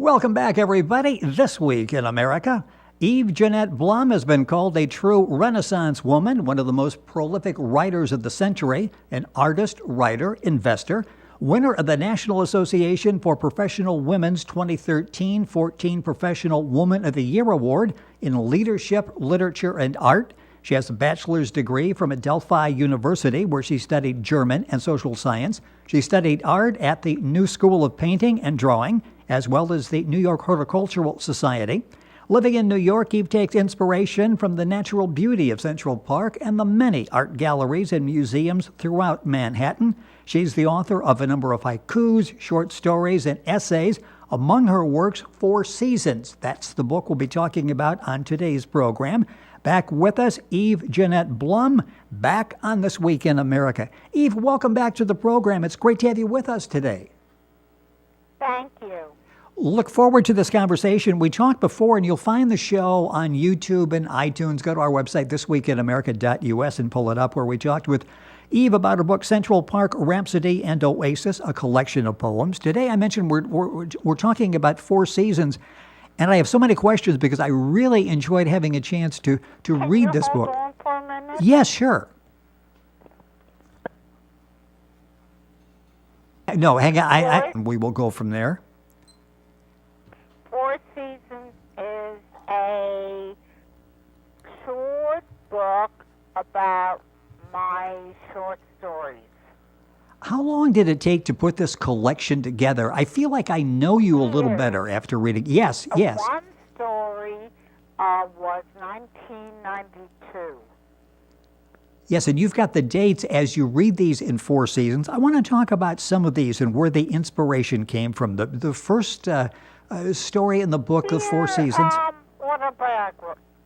Welcome back, everybody. This week in America, Jeanette Blohm has been called a true Renaissance woman, one of the most prolific writers of the century, an artist, writer, investor, winner of the National Association for Professional Women's 2013-14 Professional Woman of the Year Award in Leadership, Literature, and Art. She has a bachelor's degree from Adelphi University, where she studied German and social science. She studied art at the New School of Painting and Drawing, as well as the New York Horticultural Society. Living in New York, Eve takes inspiration from the natural beauty of Central Park and the many art galleries and museums throughout Manhattan. She's the author of a number of haikus, short stories, and essays. Among her works, Four Seasons. That's the book we'll be talking about on today's program. Back with us, Jeanette Blohm, back on This Week in America. Eve, welcome back to the program. It's great to have you with us today. Thank you. Look forward to this conversation. We talked before, and you'll find the show on YouTube and iTunes. Go to our website, thisweekinamerica.us, and pull it up, where we talked with Eve about her book, Central Park, Rhapsody and Oasis, a collection of poems. Today, I mentioned we're talking about Four Seasons, and I have so many questions because I really enjoyed having a chance to read this book. Hold on for a minute? Yes, sure. No, hang on. We will go from there. Four Seasons is a short book about my short stories. How long did it take to put this collection together? I feel like I know you a little better after reading. Yes. One story was 1992. Yes, and you've got the dates as you read these in Four Seasons. I want to talk about some of these and where the inspiration came from. The first story in the book, The Four Seasons.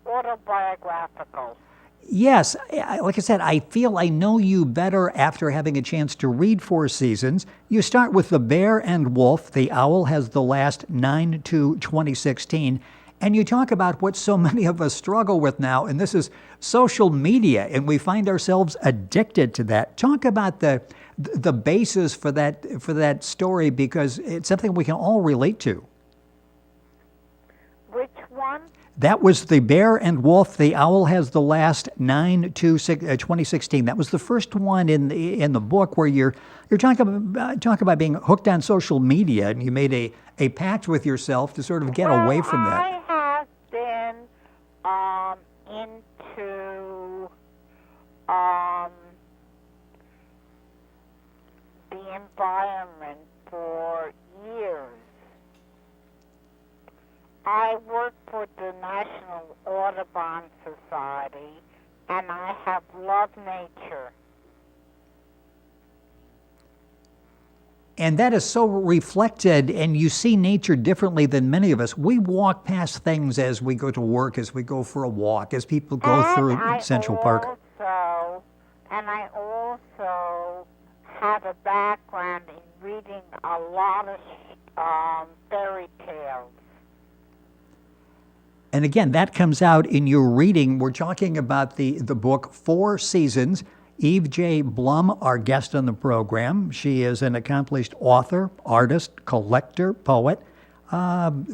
Autobiographical. Yes, like I said, I feel I know you better after having a chance to read Four Seasons. You start with The Bear and Wolf. The Owl Has the Last 9/2/2016. And you talk about what so many of us struggle with now, and this is social media, and we find ourselves addicted to that. Talk about the basis for that story, because it's something we can all relate to. Which one? That was The Bear and Wolf. The Owl Has the Last 9/2/2016. That was the first one in the book, where you're talking about being hooked on social media, and you made a pact with yourself to sort of get away from that. I have been into the environment for years. I work for the National Audubon Society, and I have loved nature. And that is so reflected, and you see nature differently than many of us. We walk past things as we go to work, as we go for a walk, as people go through Central Park. I also have a background in reading a lot of fairy tales. And again, that comes out in your reading. We're talking about the book Four Seasons. Eve J. Blohm, our guest on the program. She is an accomplished author, artist, collector, poet,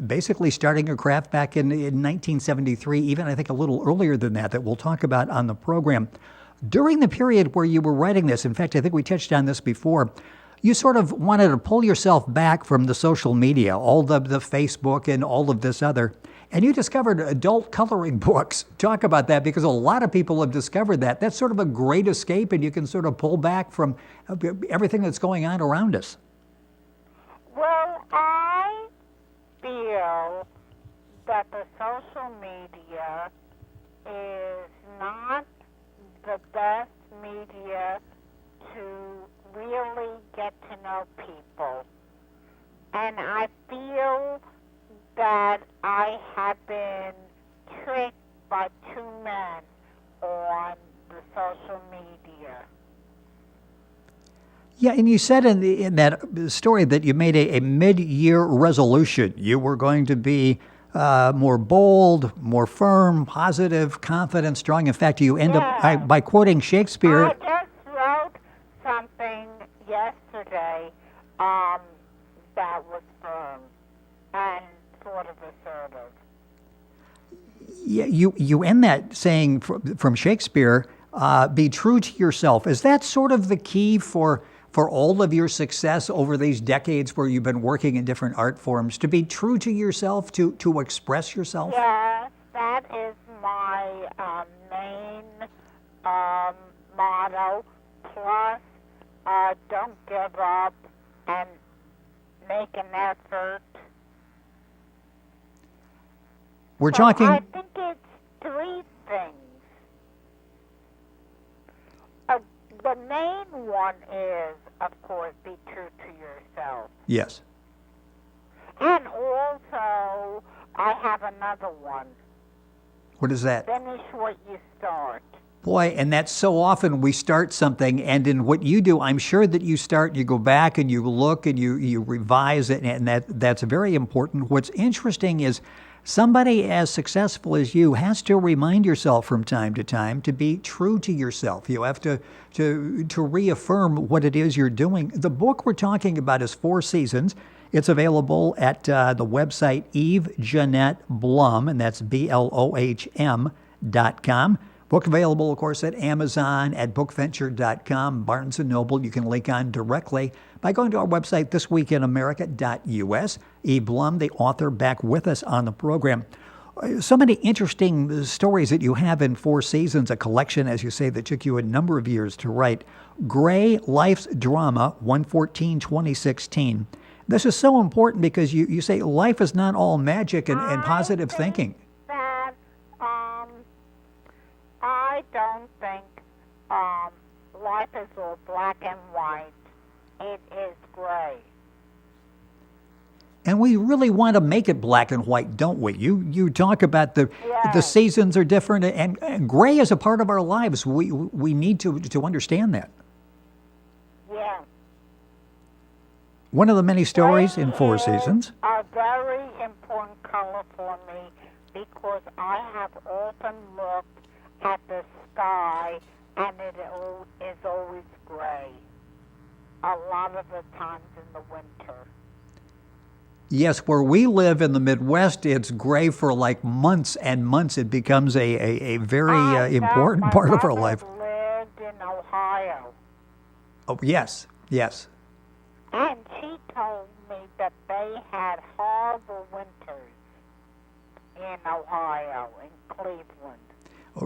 basically starting her craft back in 1973, even I think a little earlier than that we'll talk about on the program. During the period where you were writing this, in fact, I think we touched on this before, you sort of wanted to pull yourself back from the social media, all the Facebook and all of this other, and you discovered adult coloring books. Talk about that, because a lot of people have discovered that. That's sort of a great escape, and you can sort of pull back from everything that's going on around us. Well, I feel that the social media is not the best media to really get to know people. And I feel that I have been tricked by two men on the social media. Yeah, and you said in that story that you made a mid-year resolution. You were going to be more bold, more firm, positive, confident, strong. In fact, you end up by quoting Shakespeare. I just wrote something yesterday that was firm. and sort of assertive. Yeah, you end that saying from Shakespeare, be true to yourself. Is that sort of the key for all of your success over these decades where you've been working in different art forms, to be true to yourself, to express yourself? Yes, that is my main motto. Plus, don't give up and make an effort. We're So talking. I think it's three things. The main one is, of course, be true to yourself. Yes. And also, I have another one. What is that? Finish what you start. Boy, and that's so often we start something, and in what you do, I'm sure that you start, you go back and you look and you revise it, and that's very important. What's interesting is somebody as successful as you has to remind yourself from time to time to be true to yourself. You have to reaffirm what it is you're doing. The book we're talking about is Four Seasons. It's available at the website Eve Jeanette Blohm, and that's BLOHM.com. Book available, of course, at Amazon, at bookventure.com, Barnes & Noble. You can link on directly by going to our website, thisweekinamerica.us. Eve Blohm, the author, back with us on the program. So many interesting stories that you have in Four Seasons, a collection, as you say, that took you a number of years to write. Gray, Life's Drama, 1/14/2016. This is so important because you say life is not all magic and positive thinking. I don't think life is all black and white. It is gray. And we really want to make it black and white, don't we? You talk about the seasons are different, and gray is a part of our lives. We need to understand that. Yeah. One of the many stories Gray in Four is Seasons. a very important color for me because I have often looked at the sky and it is always gray. A lot of the times in the winter. Yes, where we live in the Midwest, it's gray for like months and months. It becomes a very important part of our life. My mother lived in Ohio. Oh, yes, yes. And she told me that they had horrible winters in Ohio, in Cleveland.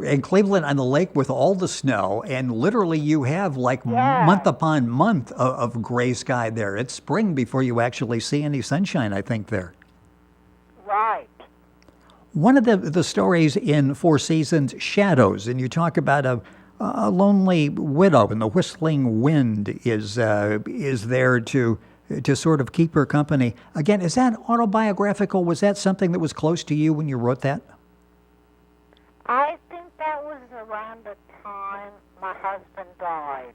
In Cleveland on the lake with all the snow, and literally you have like month upon month of gray sky there. It's spring before you actually see any sunshine, I think, there. Right. One of the stories in Four Seasons, Shadows, and you talk about a lonely widow, and the whistling wind is there to sort of keep her company. Again, is that autobiographical? Was that something that was close to you when you wrote that? I think that was around the time my husband died.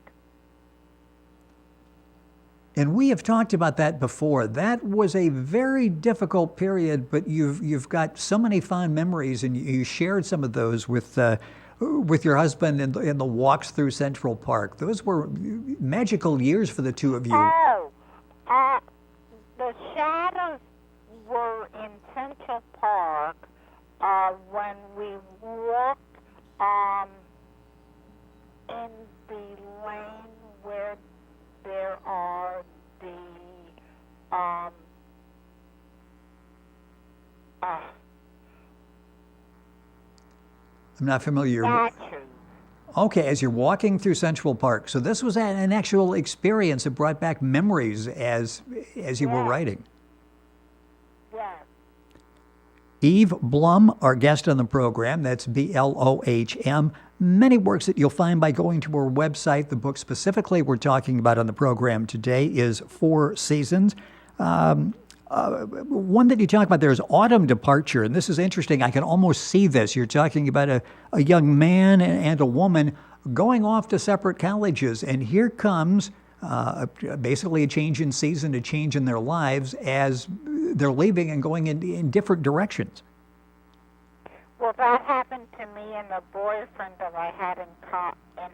And we have talked about that before. That was a very difficult period, but you've got so many fond memories, and you shared some of those with your husband in the walks through Central Park. Those were magical years for the two of you. Oh, the shadows were in Central Park when we walked in the lane where there are the I'm not familiar. statues. Okay, as you're walking through Central Park. So this was an actual experience that brought back memories as you were writing. Yes. Eve Blohm, our guest on the program, that's BLOHM. Many works that you'll find by going to our website. The book specifically we're talking about on the program today is Four Seasons. One that you talk about there is Autumn Departure, and this is interesting. I can almost see this. You're talking about a young man and a woman going off to separate colleges, and here comes basically a change in season, a change in their lives as they're leaving and going in different directions. Well, that happened to me and a boyfriend that I had in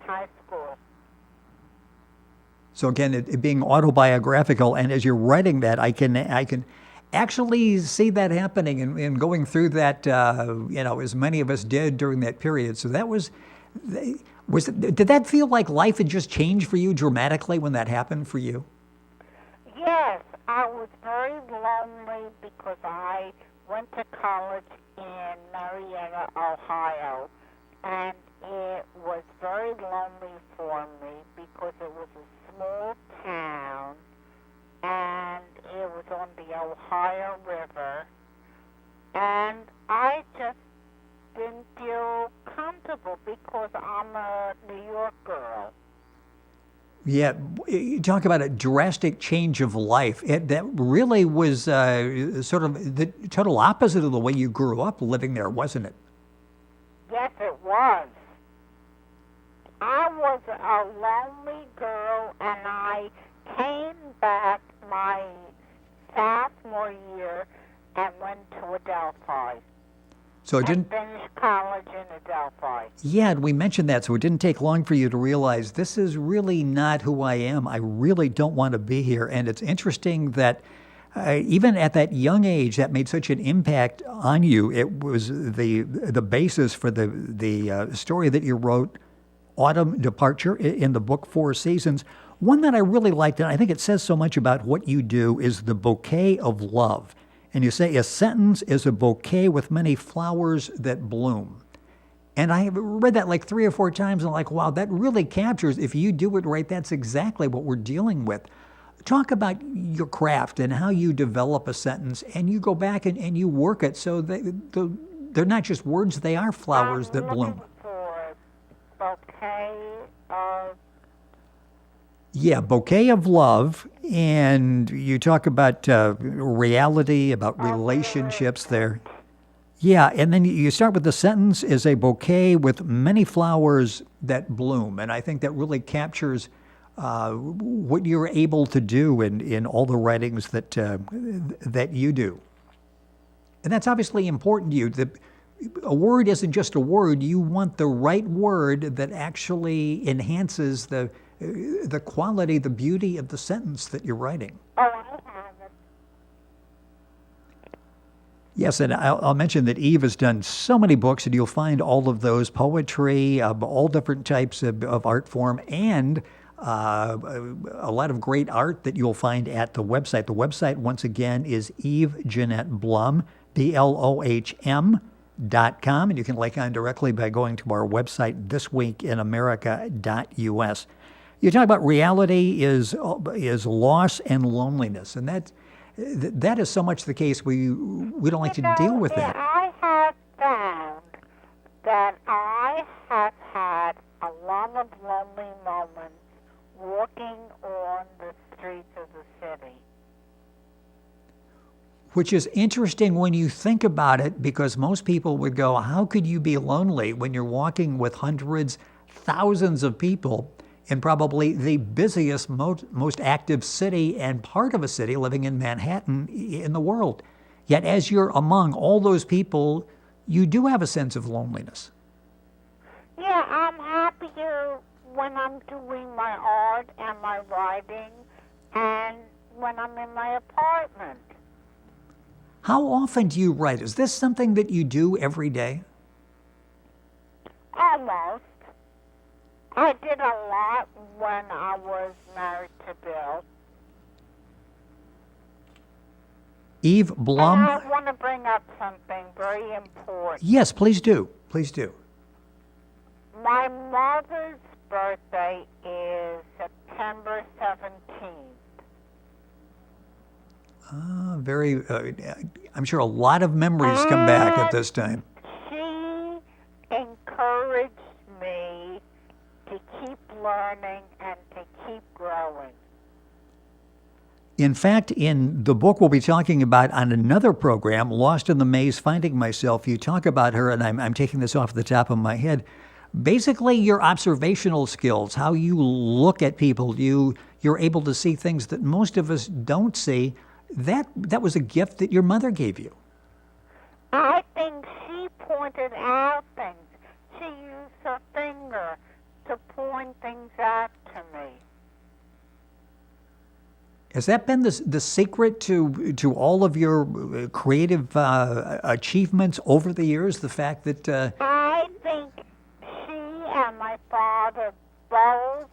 high school. So again, it being autobiographical, and as you're writing that, I can, actually see that happening and going through that, as many of us did during that period. So that did that feel like life had just changed for you dramatically when that happened for you? Yes, I was very lonely because I went to college in Marietta, Ohio, and it was very lonely for me because it was a small town, and it was on the Ohio River, and I just didn't feel comfortable because I'm a New York girl. Yeah, you talk about a drastic change of life. That really was sort of the total opposite of the way you grew up living there, wasn't it? Yes, it was. I was a lonely girl, and I came back my sophomore year and went to Adelphi. So it didn't. Finished college in Adelphi. Yeah, and we mentioned that, so it didn't take long for you to realize this is really not who I am. I really don't want to be here. And it's interesting that even at that young age, that made such an impact on you. It was the basis for the story that you wrote, Autumn Departure, in the book Four Seasons. One that I really liked, and I think it says so much about what you do, is the bouquet of love. And you say, a sentence is a bouquet with many flowers that bloom. And I have read that like 3 or 4 times, and I'm like, wow, that really captures, if you do it right, that's exactly what we're dealing with. Talk about your craft and how you develop a sentence, and you go back and you work it so they're not just words, they are flowers that bloom. For bouquet of... Yeah, bouquet of love, and you talk about reality, about relationships there. Yeah, and then you start with the sentence is a bouquet with many flowers that bloom, and I think that really captures what you're able to do in all the writings that you do. And that's obviously important to you. A word isn't just a word. You want the right word that actually enhances the quality, the beauty of the sentence that you're writing. Oh, I have it. Yes, and I'll mention that Eve has done so many books, and you'll find all of those, poetry, all different types of art form, and a lot of great art that you'll find at the website. The website, once again, is Eve Jeanette Blohm, BLOHM.com, and you can link on directly by going to our website, thisweekinamerica.us. You talk about reality is loss and loneliness, and that is so much the case. We don't like to deal with that. I have found that I have had a lot of lonely moments walking on the streets of the city. Which is interesting when you think about it, because most people would go, how could you be lonely when you're walking with hundreds, thousands of people in probably the busiest, most active city and part of a city living in Manhattan in the world? Yet as you're among all those people, you do have a sense of loneliness. Yeah, I'm happier when I'm doing my art and my writing and when I'm in my apartment. How often do you write? Is this something that you do every day? Almost. I did a lot when I was married to Bill. Eve Blohm. And I want to bring up something very important. Yes, please do. Please do. My mother's birthday is September 17th. I'm sure a lot of memories come back at this time. She encouraged me to keep learning and to keep growing. In fact, in the book we'll be talking about on another program, Lost in the Maze, Finding Myself, you talk about her, and I'm taking this off the top of my head, basically your observational skills, how you look at people, you're able to see things that most of us don't see. That was a gift that your mother gave you. I think she pointed out things. She used her finger to point things out to me. Has that been the secret to all of your creative achievements over the years? The fact that I think she and my father both,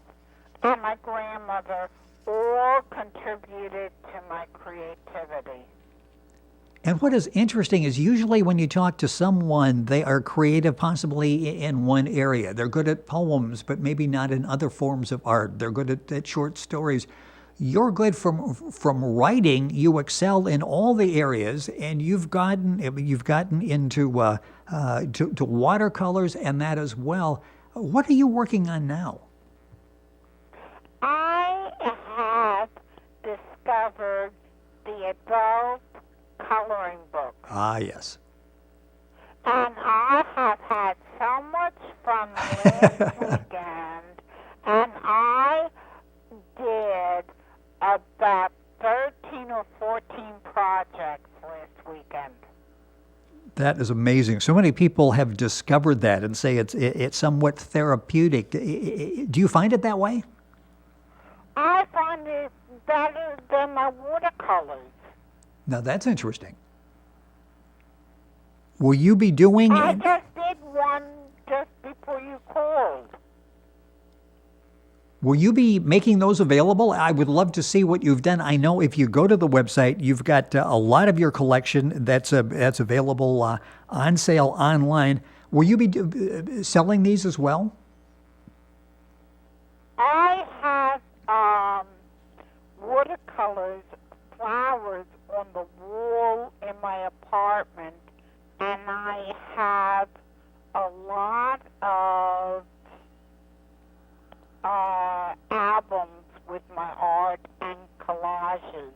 and my grandmother, all contributed to my creativity. and what is interesting is usually when you talk to someone, they are creative possibly in one area. They're good at poems, but maybe not in other forms of art. They're good at short stories. You're good from writing. You excel in all the areas, and you've gotten into to watercolors and that as well. What are you working on now? I have discovered the adult coloring book, Ah, yes. and I have had so much fun last weekend, and I did about 13 or 14 projects last weekend. That is amazing. So many people have discovered that and say it's somewhat therapeutic. Do you find it that way? I find it better than my watercolors. Now that's interesting. Will you be doing? I just did one just before you called. Will you be making those available? I would love to see what you've done. I know if you go to the website, you've got a lot of your collection that's available on sale online. Will you be selling these as well? I have watercolors, flowers on the wall in my apartment, and I have a lot of albums with my art and collages.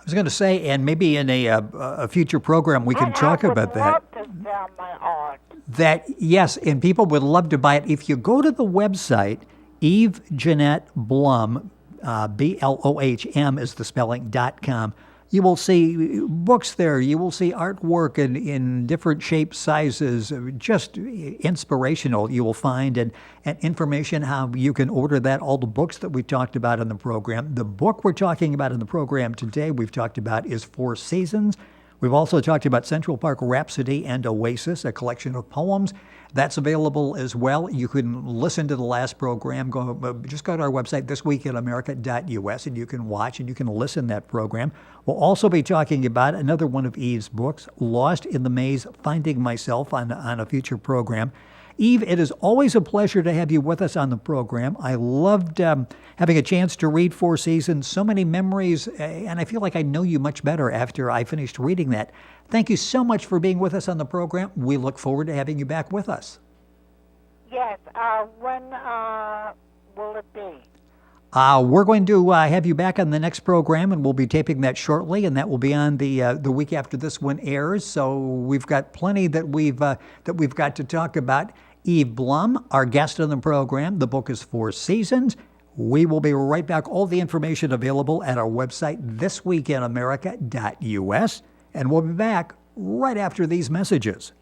I was going to say, and maybe in a future program we can talk about that. I would love to sell my art. That, yes, and people would love to buy it. If you go to the website, Eve Jeanette Blohm, Blohm is the spelling, .com, you will see books there. You will see artwork in different shapes, sizes, just inspirational you will find, and information how you can order that, all the books that we talked about in the program. The book we're talking about in the program today, we've talked about, is Four Seasons. We've also talked about Central Park Rhapsody and Oasis, a collection of poems. That's available as well. You can listen to the last program. Just go to our website, thisweekinamerica.us, and you can watch and you can listen to that program. We'll also be talking about another one of Eve's books, Lost in the Maze, Finding Myself, on a future program. Eve, it is always a pleasure to have you with us on the program. I loved having a chance to read Four Seasons, so many memories, and I feel like I know you much better after I finished reading that. Thank you so much for being with us on the program. We look forward to having you back with us. Yes, when will it be? We're going to have you back on the next program, and we'll be taping that shortly, and that will be on the week after this one airs. So we've got plenty that we've got to talk about. Eve Blohm, our guest on the program. The book is Four Seasons. We will be right back. All the information available at our website, thisweekinamerica.us, and we'll be back right after these messages.